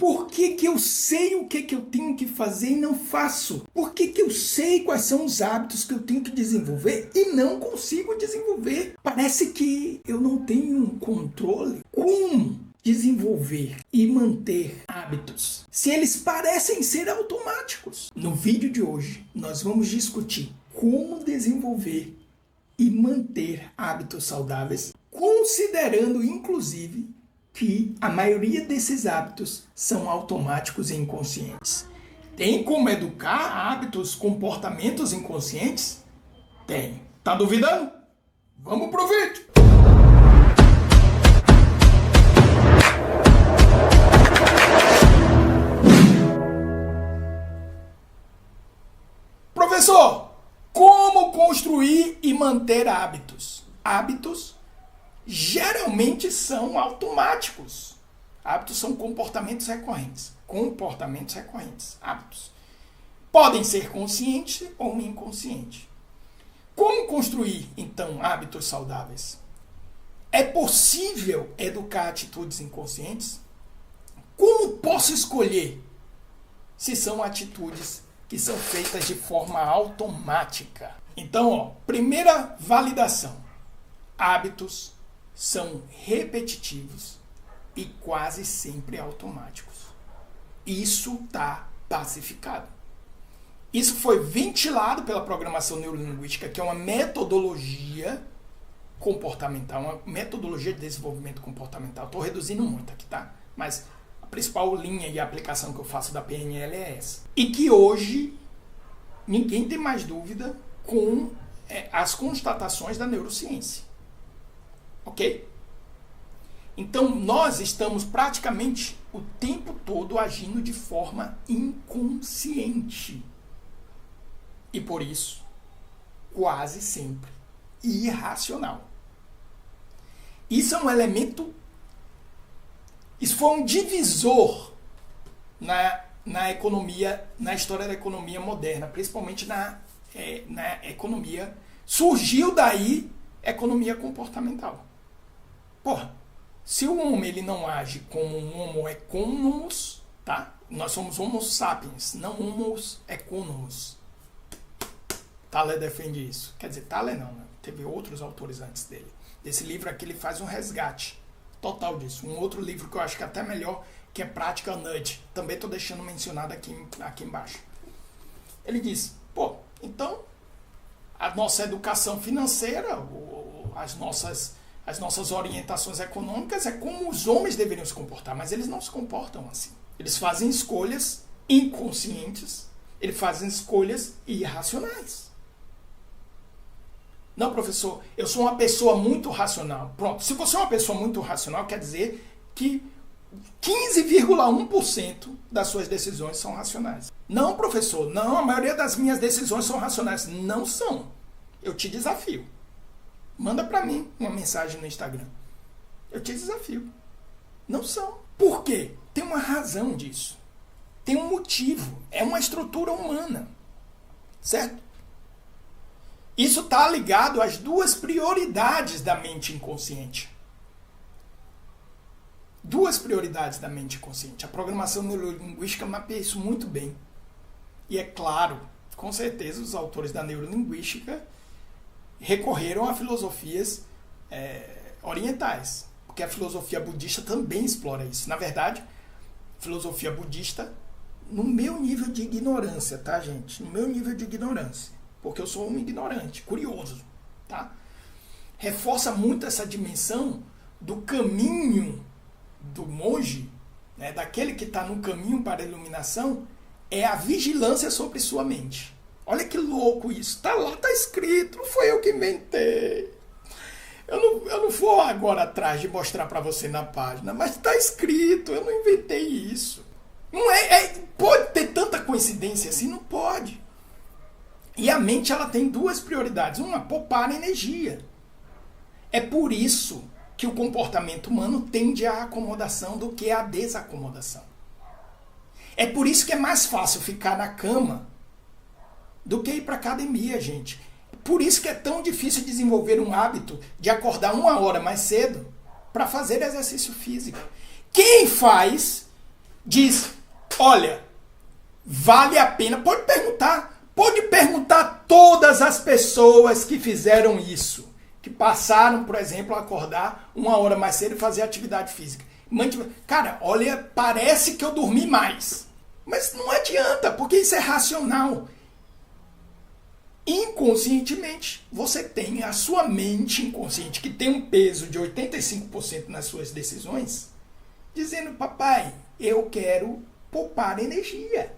Por que que eu sei o que eu tenho que fazer e não faço? Por que que eu sei quais são os hábitos que eu tenho que desenvolver e não consigo desenvolver? Parece que eu não tenho um controle. Como desenvolver e manter hábitos se eles parecem ser automáticos? No vídeo de hoje, nós vamos discutir como desenvolver e manter hábitos saudáveis, considerando inclusive que a maioria desses hábitos são automáticos e inconscientes. Tem como educar hábitos, comportamentos inconscientes? Tem. Tá duvidando? Vamos pro vídeo! Professor, como construir e manter hábitos? Hábitos geralmente são automáticos. Hábitos são comportamentos recorrentes. Comportamentos recorrentes. Hábitos. Podem ser conscientes ou inconscientes. Como construir, então, hábitos saudáveis? É possível educar atitudes inconscientes? Como posso escolher se são atitudes que são feitas de forma automática? Então, primeira validação. Hábitos são repetitivos e quase sempre automáticos. Isso está pacificado. Isso foi ventilado pela programação neurolinguística, que é uma metodologia comportamental, uma metodologia de desenvolvimento comportamental. Estou reduzindo muito aqui, tá? Mas a principal linha e aplicação que eu faço da PNL é essa. E que hoje ninguém tem mais dúvida com as constatações da neurociência. Ok? Então, nós estamos praticamente o tempo todo agindo de forma inconsciente. E por isso, quase sempre irracional. Isso é um elemento, isso foi um divisor na economia, na história da economia moderna, principalmente na economia. Surgiu daí economia comportamental. Porra, se o homem ele não age como um homo economus, tá? Nós somos homo sapiens, não homos economus. Thaler defende isso. Quer dizer, Thaler não, né? Teve outros autores antes dele. Desse livro aqui ele faz um resgate total disso. Um outro livro que eu acho que é até melhor, que é Practical Nudge. Também estou deixando mencionado aqui embaixo. Ele diz, pô, então a nossa educação financeira, as nossas orientações econômicas é como os homens deveriam se comportar, mas eles não se comportam assim. Eles fazem escolhas inconscientes, eles fazem escolhas irracionais. Não, professor, eu sou uma pessoa muito racional. Pronto, se você é uma pessoa muito racional, quer dizer que 15,1% das suas decisões são racionais. Não, professor, não, a maioria das minhas decisões são racionais. Não são. Eu te desafio. Manda pra mim uma mensagem no Instagram. Eu te desafio. Não são. Por quê? Tem uma razão disso. Tem um motivo. É uma estrutura humana. Certo? Isso está ligado às duas prioridades da mente inconsciente. Duas prioridades da mente inconsciente. A programação neurolinguística mapeia isso muito bem. E é claro, com certeza, os autores da neurolinguística recorreram a filosofias orientais. Porque a filosofia budista também explora isso. Na verdade, filosofia budista, no meu nível de ignorância, tá, gente? No meu nível de ignorância. Porque eu sou um ignorante, curioso, tá? Reforça muito essa dimensão do caminho do monge, né, daquele que está no caminho para a iluminação, é a vigilância sobre sua mente. Olha que louco isso. Tá lá, tá escrito, não foi eu que inventei. Eu não vou agora atrás de mostrar para você na página, mas tá escrito, eu não inventei isso. Não pode ter tanta coincidência assim? Não pode. E a mente ela tem duas prioridades. Uma, poupar energia. É por isso que o comportamento humano tende à acomodação do que à desacomodação. É por isso que é mais fácil ficar na cama do que ir para academia, gente. Por isso que é tão difícil desenvolver um hábito de acordar 1 hora mais cedo para fazer exercício físico. Quem faz diz, olha, vale a pena, pode perguntar todas as pessoas que fizeram isso, que passaram, por exemplo, a acordar 1 hora mais cedo e fazer atividade física. Cara, olha, parece que eu dormi mais. Mas não adianta, porque isso é racional. Inconscientemente, você tem a sua mente inconsciente, que tem um peso de 85% nas suas decisões, dizendo, papai, eu quero poupar energia.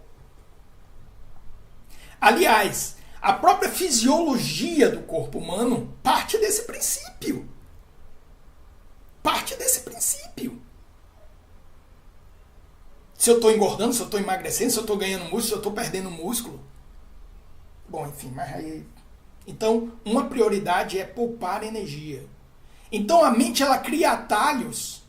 Aliás, a própria fisiologia do corpo humano parte desse princípio. Parte desse princípio. Se eu estou engordando, se eu estou emagrecendo, se eu estou ganhando músculo, se eu estou perdendo músculo. Bom, enfim, mas aí... Então, uma prioridade é poupar energia. Então, a mente, ela cria atalhos.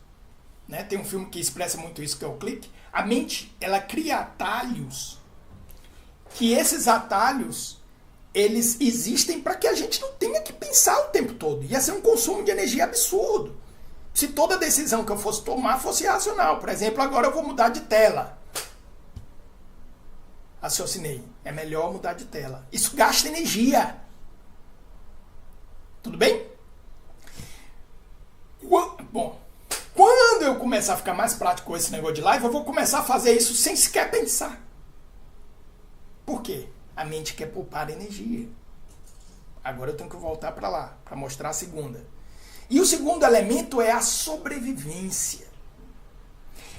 Né? Tem um filme que expressa muito isso, que é o Clique. A mente, ela cria atalhos. Que esses atalhos, eles existem para que a gente não tenha que pensar o tempo todo. Ia ser um consumo de energia absurdo. Se toda decisão que eu fosse tomar fosse racional. Por exemplo, agora eu vou mudar de tela. Raciocinei. É melhor mudar de tela. Isso gasta energia. Tudo bem? Bom, quando eu começar a ficar mais prático com esse negócio de live, eu vou começar a fazer isso sem sequer pensar. Por quê? A mente quer poupar energia. Agora eu tenho que voltar para lá, para mostrar a segunda. E o segundo elemento é a sobrevivência.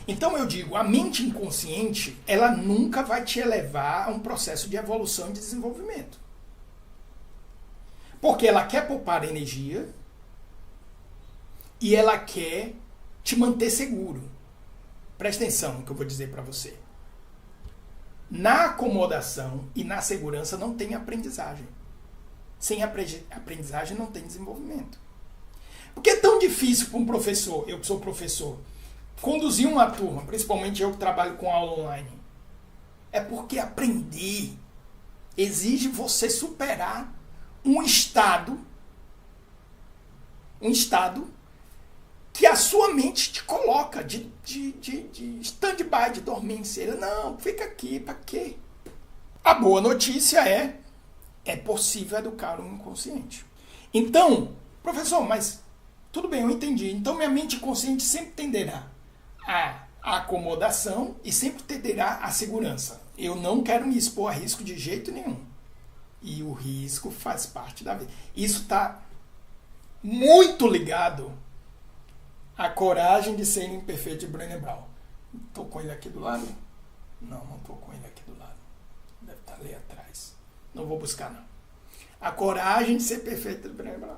Então eu digo, a mente inconsciente, ela nunca vai te elevar a um processo de evolução e desenvolvimento. Porque ela quer poupar energia e ela quer te manter seguro. Presta atenção no que eu vou dizer para você. Na acomodação e na segurança não tem aprendizagem. Sem aprendizagem não tem desenvolvimento. Por que é tão difícil para um professor, eu que sou professor, conduzir uma turma, principalmente eu que trabalho com aula online? É porque aprender exige você superar um estado que a sua mente te coloca de stand-by, de dormência. Ele, não, fica aqui, para quê? A boa notícia é possível educar o inconsciente. Então, professor, mas tudo bem, eu entendi. Então minha mente consciente sempre tenderá à acomodação e sempre tenderá à segurança. Eu não quero me expor a risco de jeito nenhum. E o risco faz parte da vida. Isso está muito ligado à coragem de ser imperfeito de Brené Brown. Estou com ele aqui do lado? Não estou com ele aqui do lado. Deve estar ali atrás. Não vou buscar, não. A coragem de ser perfeito de Brené Brown.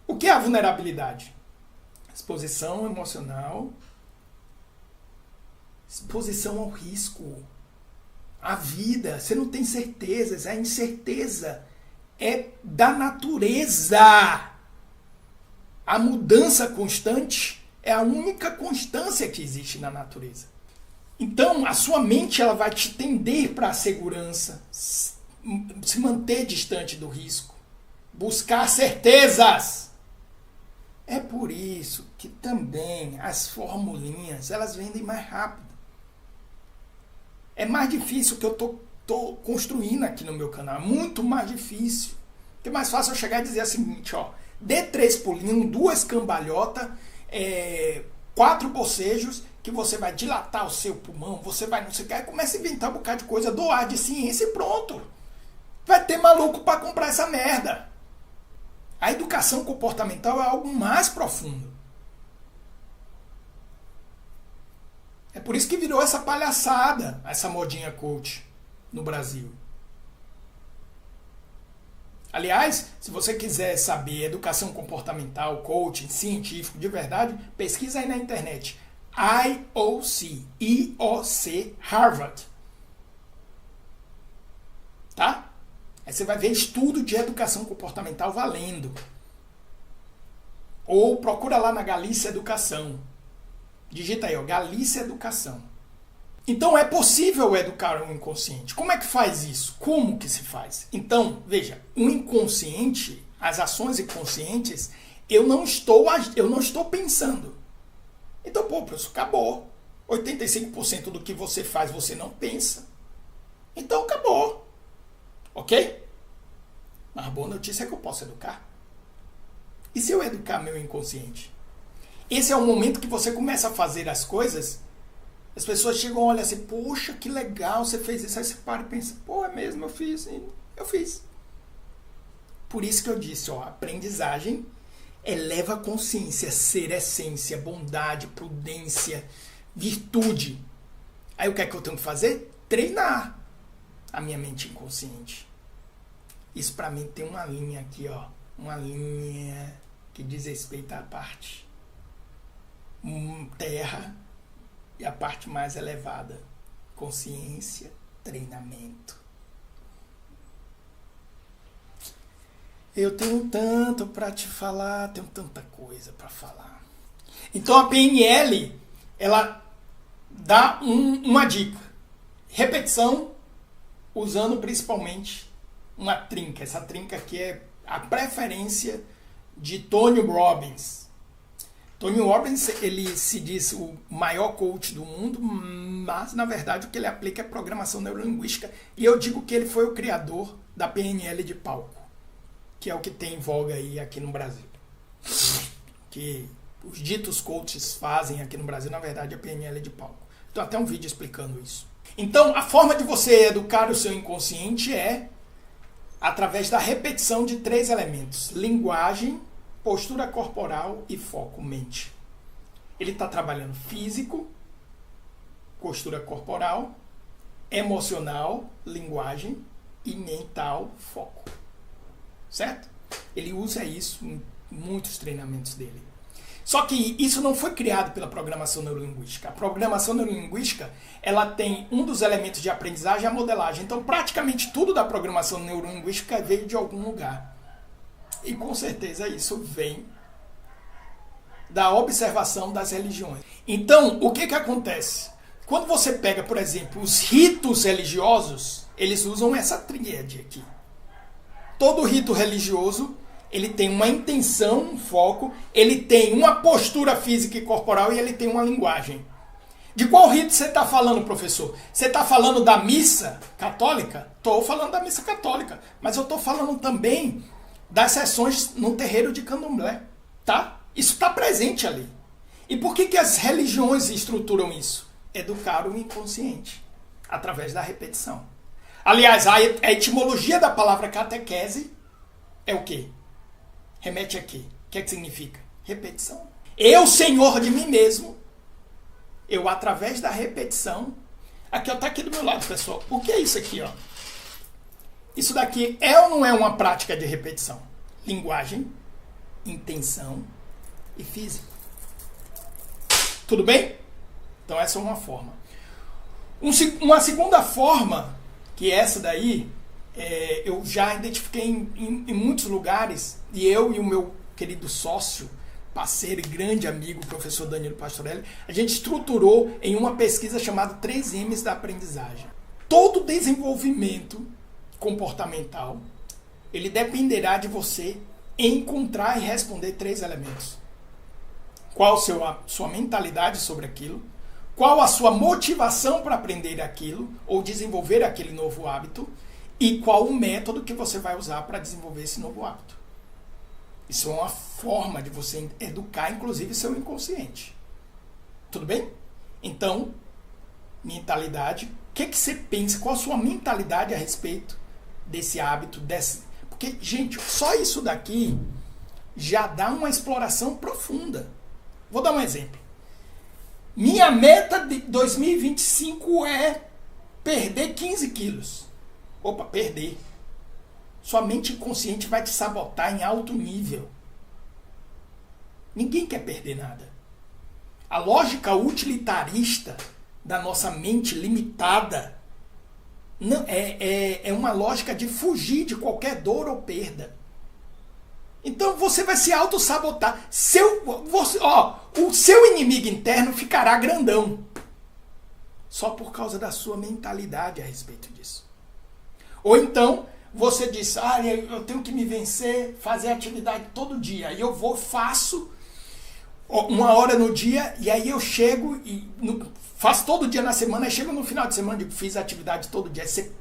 O que é a vulnerabilidade? Exposição emocional, exposição ao risco, a vida, você não tem certezas, a incerteza é da natureza. A mudança constante é a única constância que existe na natureza. Então, a sua mente ela vai te tender para a segurança, se manter distante do risco, buscar certezas. É por isso que também as formulinhas, elas vendem mais rápido. É mais difícil o que eu tô construindo aqui no meu canal. É muito mais difícil. Porque é mais fácil eu chegar e dizer o seguinte, ó. Dê 3 pulinhos, 2 cambalhotas, 4 bocejos, que você vai dilatar o seu pulmão, você vai não sei o que, aí começa a inventar um bocado de coisa, doar de ciência e pronto. Vai ter maluco para comprar essa merda. A educação comportamental é algo mais profundo. É por isso que virou essa palhaçada, essa modinha coach no Brasil. Aliás, se você quiser saber educação comportamental, coaching, científico, de verdade, pesquisa aí na internet. IOC, Harvard. Tá? Aí você vai ver estudo de educação comportamental valendo. Ou procura lá na Galícia Educação. Digita aí, ó, Galícia Educação. Então é possível educar o inconsciente. Como é que faz isso? Como que se faz? Então, veja, o inconsciente, as ações inconscientes, eu não estou pensando. Então, professor, acabou. 85% do que você faz você não pensa. Então acabou. Ok? Mas a boa notícia é que eu posso educar. E se eu educar meu inconsciente? Esse é o momento que você começa a fazer as coisas, as pessoas chegam e olham assim, poxa, que legal, você fez isso. Aí você para e pensa, pô, é mesmo, eu fiz. Eu fiz. Por isso que eu disse, ó, aprendizagem eleva a consciência, ser, essência, bondade, prudência, virtude. Aí o que é que eu tenho que fazer? Treinar a minha mente inconsciente. Isso para mim tem uma linha aqui, ó. Uma linha que diz respeito à parte terra e a parte mais elevada. Consciência, treinamento. Eu tenho tanto para te falar, tenho tanta coisa para falar. Então a PNL, ela dá uma dica. Repetição, usando principalmente uma trinca. Essa trinca aqui é a preferência de Tony Robbins. Tony Robbins, ele se diz o maior coach do mundo, mas na verdade o que ele aplica é programação neurolinguística. E eu digo que ele foi o criador da PNL de palco, que é o que tem em voga aí aqui no Brasil. Que os ditos coaches fazem aqui no Brasil, na verdade, é PNL de palco. Tem até um vídeo explicando isso. Então, a forma de você educar o seu inconsciente é através da repetição de 3 elementos. Linguagem, postura corporal e foco, mente. Ele está trabalhando físico, postura corporal, emocional, linguagem e mental, foco. Certo? Ele usa isso em muitos treinamentos dele. Só que isso não foi criado pela programação neurolinguística. A programação neurolinguística, ela tem um dos elementos de aprendizagem, a modelagem. Então, praticamente tudo da programação neurolinguística veio de algum lugar. E com certeza isso vem da observação das religiões. Então, o que acontece? Quando você pega, por exemplo, os ritos religiosos, eles usam essa tríade aqui. Todo rito religioso, ele tem uma intenção, um foco, ele tem uma postura física e corporal e ele tem uma linguagem. De qual rito você está falando, professor? Você está falando da missa católica? Estou falando da missa católica, mas eu estou falando também das sessões no terreiro de candomblé, tá? Isso está presente ali. E por que as religiões estruturam isso? Educar o inconsciente, através da repetição. Aliás, a etimologia da palavra catequese é o quê? Remete a quê? O que é que significa? Repetição. Eu, senhor de mim mesmo, eu, através da repetição... Aqui, ó, tá aqui do meu lado, pessoal. O que é isso aqui, ó? Isso daqui é ou não é uma prática de repetição? Linguagem, intenção e físico. Tudo bem? Então essa é uma forma. Uma segunda forma, que essa daí, eu já identifiquei em muitos lugares, e eu e o meu querido sócio, parceiro e grande amigo, o professor Danilo Pastorelli, a gente estruturou em uma pesquisa chamada 3M's da aprendizagem. Todo desenvolvimento comportamental, ele dependerá de você encontrar e responder 3 elementos. Qual a sua mentalidade sobre aquilo? Qual a sua motivação para aprender aquilo ou desenvolver aquele novo hábito? E qual o método que você vai usar para desenvolver esse novo hábito? Isso é uma forma de você educar, inclusive, seu inconsciente. Tudo bem? Então, mentalidade. O que você pensa? Qual a sua mentalidade a respeito desse hábito? Porque, gente, só isso daqui já dá uma exploração profunda. Vou dar um exemplo. Minha meta de 2025 é perder 15 quilos. Opa, perder. Sua mente inconsciente vai te sabotar em alto nível. Ninguém quer perder nada. A lógica utilitarista da nossa mente limitada não, é uma lógica de fugir de qualquer dor ou perda. Então você vai se auto-sabotar. O seu inimigo interno ficará grandão. Só por causa da sua mentalidade a respeito disso. Ou então, você diz, eu tenho que me vencer, fazer atividade todo dia. E eu faço Uma hora no dia, e aí eu chego e faço todo dia na semana, aí chego no final de semana e digo, fiz atividade todo dia. Aí você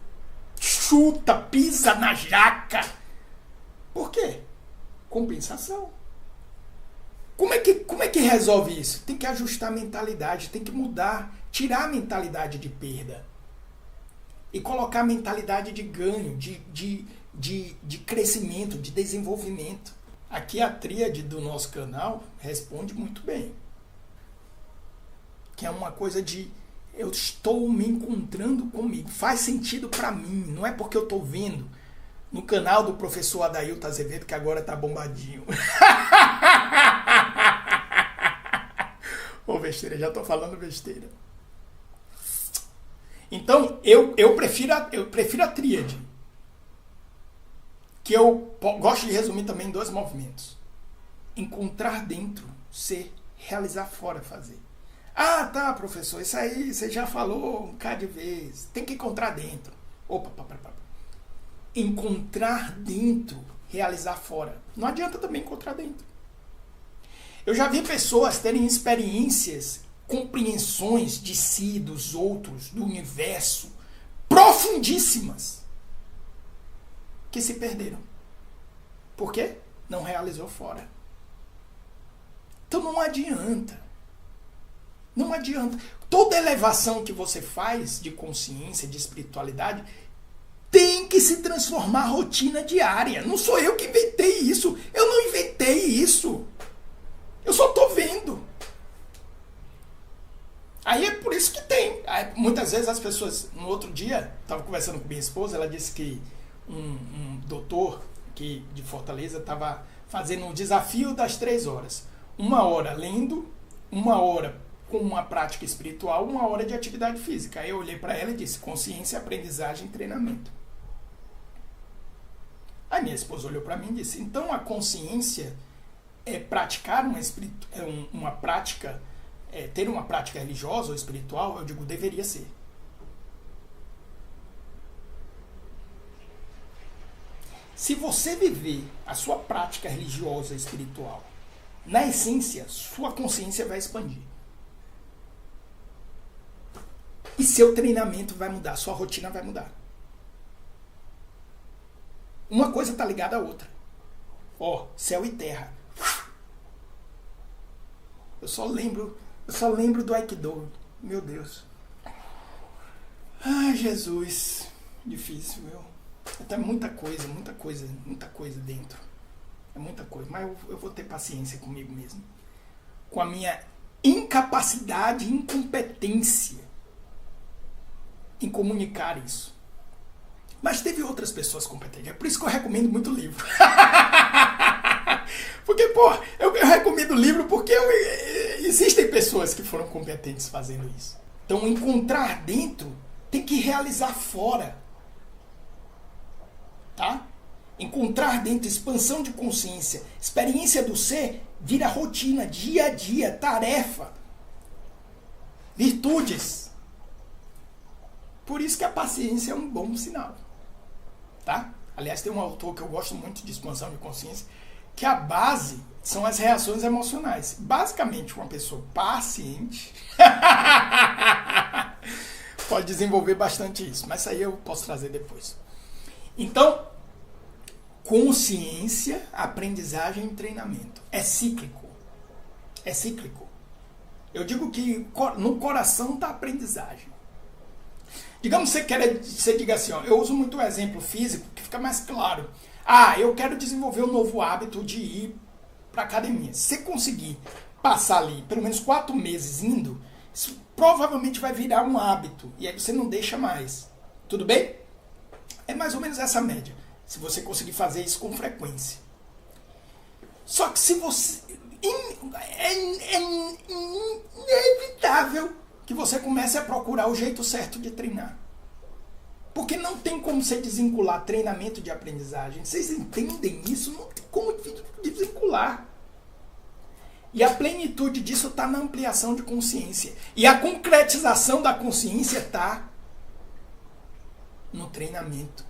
chuta, pisa na jaca. Por quê? Compensação. Como é que resolve isso? Tem que ajustar a mentalidade, tem que mudar, tirar a mentalidade de perda e colocar a mentalidade de ganho, de crescimento, de desenvolvimento. Aqui a tríade do nosso canal responde muito bem. Que é uma coisa de eu estou me encontrando comigo. Faz sentido para mim, não é porque eu estou vendo no canal do professor Adailton Azevedo, que agora tá bombadinho. Ô, besteira, já tô falando besteira. Então, eu prefiro a tríade. Que eu gosto de resumir também em 2 movimentos. Encontrar dentro, ser, realizar fora, fazer. Ah, tá, professor, isso aí você já falou um bocado de vezes. Tem que encontrar dentro. Opa. Encontrar dentro, realizar fora. Não adianta também encontrar dentro. Eu já vi pessoas terem experiências, compreensões de si, dos outros, do universo, profundíssimas, que se perderam. Por quê? Não realizou fora. Então não adianta. Não adianta. Toda elevação que você faz de consciência, de espiritualidade, tem que se transformar em rotina diária. Não sou eu que inventei isso. Eu não inventei isso. Eu só estou vendo. Aí é por isso que tem. Aí, muitas vezes as pessoas... No outro dia, estava conversando com minha esposa, ela disse que um doutor aqui de Fortaleza estava fazendo um desafio das 3 horas. 1 hora lendo, 1 hora com uma prática espiritual, 1 hora de atividade física. Aí eu olhei para ela e disse, consciência, aprendizagem e treinamento. Aí minha esposa olhou para mim e disse, então a consciência é praticar uma prática, ter uma prática religiosa ou espiritual? Eu digo, deveria ser. Se você viver a sua prática religiosa e espiritual, na essência, sua consciência vai expandir. E seu treinamento vai mudar, sua rotina vai mudar. Uma coisa está ligada à outra. Céu e terra. Eu só lembro do Aikido. Meu Deus. Ai, Jesus. Difícil, meu. Até muita coisa dentro. É muita coisa. Mas eu vou ter paciência comigo mesmo. Com a minha incapacidade e incompetência em comunicar isso. Mas teve outras pessoas competentes. É por isso que eu recomendo muito livro. Porque, eu recomendo livro porque existem pessoas que foram competentes fazendo isso. Então, encontrar dentro tem que realizar fora. Tá? Encontrar dentro, expansão de consciência, experiência do ser, vira rotina, dia a dia, tarefa, virtudes. Por isso que a paciência é um bom sinal. Tá? Aliás, tem um autor que eu gosto muito de expansão de consciência, que a base são as reações emocionais. Basicamente, uma pessoa paciente pode desenvolver bastante isso, mas isso aí eu posso trazer depois. Então, consciência, aprendizagem e treinamento. É cíclico. É cíclico. Eu digo que no coração está a aprendizagem. Digamos que você diga assim, eu uso muito o exemplo físico, que fica mais claro. Eu quero desenvolver um novo hábito de ir para academia. Se você conseguir passar ali pelo menos 4 meses indo, isso provavelmente vai virar um hábito. E aí você não deixa mais. Tudo bem? É mais ou menos essa média. Se você conseguir fazer isso com frequência. Só que se você... É inevitável que você comece a procurar o jeito certo de treinar. Porque não tem como você desvincular treinamento de aprendizagem. Vocês entendem isso? Não tem como desvincular. E a plenitude disso está na ampliação de consciência. E a concretização da consciência está no treinamento.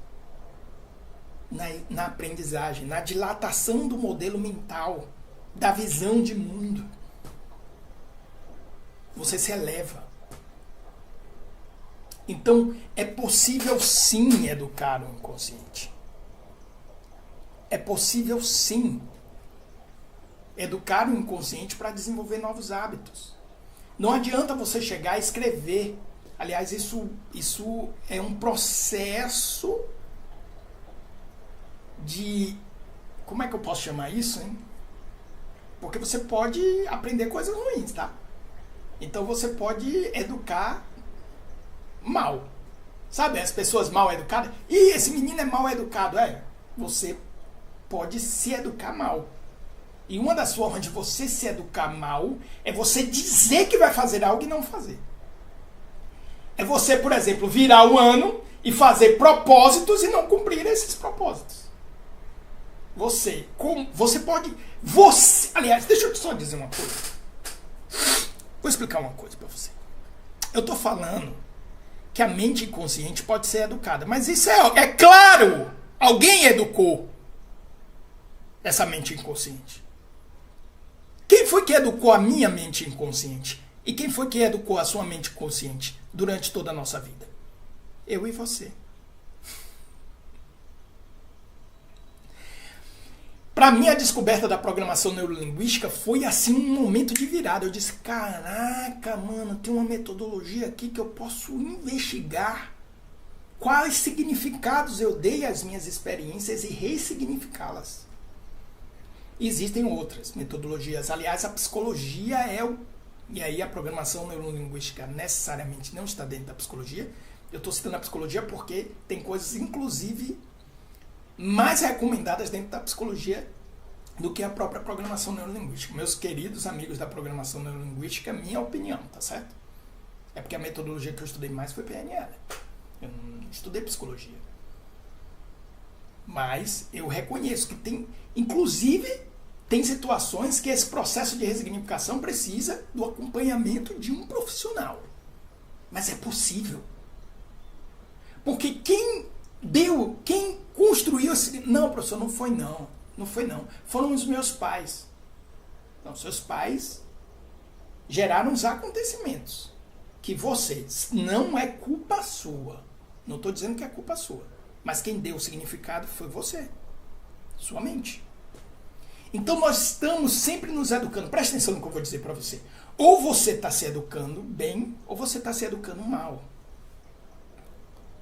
Na aprendizagem, na dilatação do modelo mental, da visão de mundo. Você se eleva. Então, é possível sim educar o inconsciente. É possível sim educar o inconsciente para desenvolver novos hábitos. Não adianta você chegar a escrever. Aliás, isso é um processo de... Como é que eu posso chamar isso, hein? Porque você pode aprender coisas ruins, tá? Então você pode educar mal. Sabe, as pessoas mal educadas? Ih, esse menino é mal educado. Você pode se educar mal. E uma das formas de você se educar mal é você dizer que vai fazer algo e não fazer. É você, por exemplo, virar o ano e fazer propósitos e não cumprir esses propósitos. Você pode... aliás, deixa eu só dizer uma coisa. Vou explicar uma coisa para você. Eu tô falando que a mente inconsciente pode ser educada. Mas isso é claro! Alguém educou essa mente inconsciente. Quem foi que educou a minha mente inconsciente? E quem foi que educou a sua mente consciente durante toda a nossa vida? Eu e você. Para mim, a descoberta da programação neurolinguística foi assim um momento de virada. Eu disse, caraca, mano, tem uma metodologia aqui que eu posso investigar quais significados eu dei às minhas experiências e ressignificá-las. Existem outras metodologias. Aliás, a psicologia e aí a programação neurolinguística necessariamente não está dentro da psicologia. Eu estou citando a psicologia porque tem coisas, inclusive, mais recomendadas dentro da psicologia do que a própria programação neurolinguística. Meus queridos amigos da programação neurolinguística, minha opinião, tá certo? É porque a metodologia que eu estudei mais foi PNL. Eu não estudei psicologia. Mas eu reconheço que tem, inclusive, tem situações que esse processo de ressignificação precisa do acompanhamento de um profissional. Mas é possível. Porque quem construiu esse... Não, professor, não foi não. Não foi não. Foram os meus pais. Então, seus pais geraram os acontecimentos. Que vocês... Não é culpa sua. Não estou dizendo que é culpa sua. Mas quem deu o significado foi você. Sua mente. Então, nós estamos sempre nos educando. Presta atenção no que eu vou dizer para você. Ou você está se educando bem, ou você está se educando mal.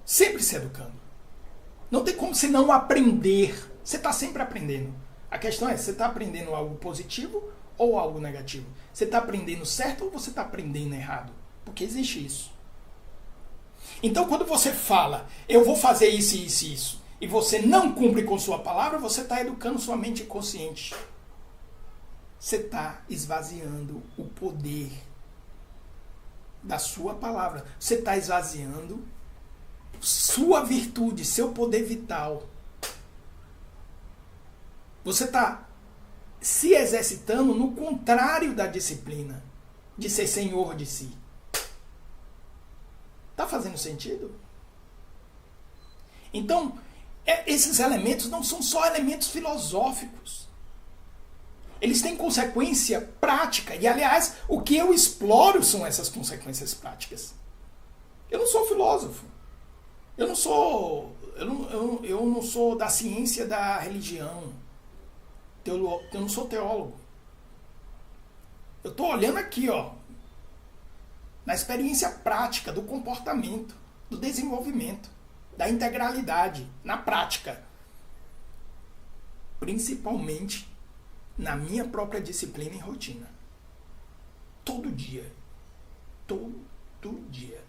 Sempre se educando. Não tem como você não aprender. Você está sempre aprendendo. A questão é, você está aprendendo algo positivo ou algo negativo? Você está aprendendo certo ou você está aprendendo errado? Porque existe isso. Então, quando você fala, eu vou fazer isso, isso e isso, e você não cumpre com sua palavra, você está educando sua mente inconsciente. Você está esvaziando o poder da sua palavra. Você está esvaziando sua virtude, seu poder vital. Você está se exercitando no contrário da disciplina, de ser senhor de si. Está fazendo sentido? Então, esses elementos não são só elementos filosóficos. Eles têm consequência prática. E, aliás, o que eu exploro são essas consequências práticas. Eu não sou filósofo. Eu não sou da ciência da religião. Eu não sou teólogo. Eu estou olhando aqui, na experiência prática do comportamento, do desenvolvimento, da integralidade, na prática. Principalmente na minha própria disciplina e rotina. Todo dia. Todo dia.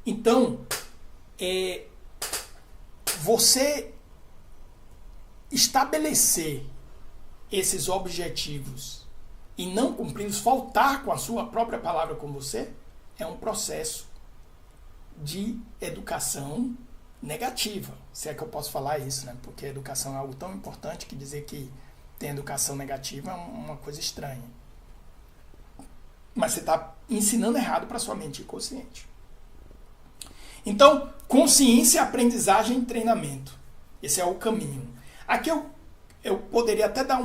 Então, você estabelecer esses objetivos e não cumpri-los, faltar com a sua própria palavra com você, é um processo de educação negativa. Se é que eu posso falar isso, né? Porque a educação é algo tão importante que dizer que tem educação negativa é uma coisa estranha. Mas você está ensinando errado para sua mente inconsciente. Então, consciência, aprendizagem e treinamento. Esse é o caminho. Aqui eu poderia até dar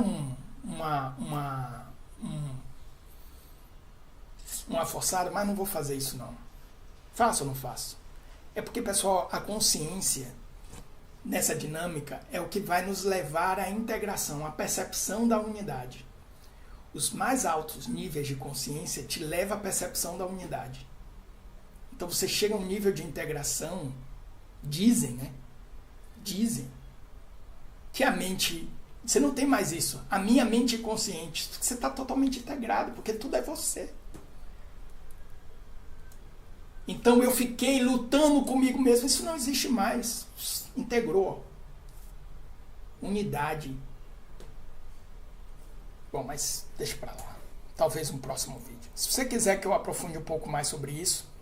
uma forçada, mas não vou fazer isso não. Faço ou não faço? É porque, pessoal, a consciência nessa dinâmica é o que vai nos levar à integração, à percepção da unidade. Os mais altos níveis de consciência te levam à percepção da unidade. Então você chega a um nível de integração, dizem, né? Dizem que a mente, você não tem mais isso. A minha mente consciente, você está totalmente integrado, porque tudo é você. Então eu fiquei lutando comigo mesmo, isso não existe mais. Integrou. Unidade. Bom, mas deixa pra lá. Talvez um próximo vídeo. Se você quiser que eu aprofunde um pouco mais sobre isso,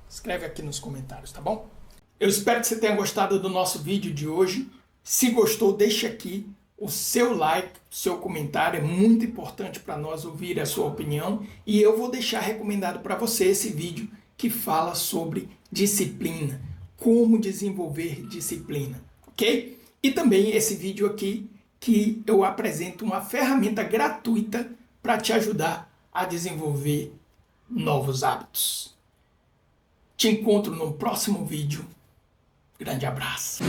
escreve aqui nos comentários, tá bom? Eu espero que você tenha gostado do nosso vídeo de hoje. Se gostou, deixe aqui o seu like, o seu comentário. É muito importante para nós ouvir a sua opinião. E eu vou deixar recomendado para você esse vídeo que fala sobre disciplina. Como desenvolver disciplina, ok? E também esse vídeo aqui que eu apresento uma ferramenta gratuita para te ajudar a desenvolver novos hábitos. Te encontro no próximo vídeo. Grande abraço.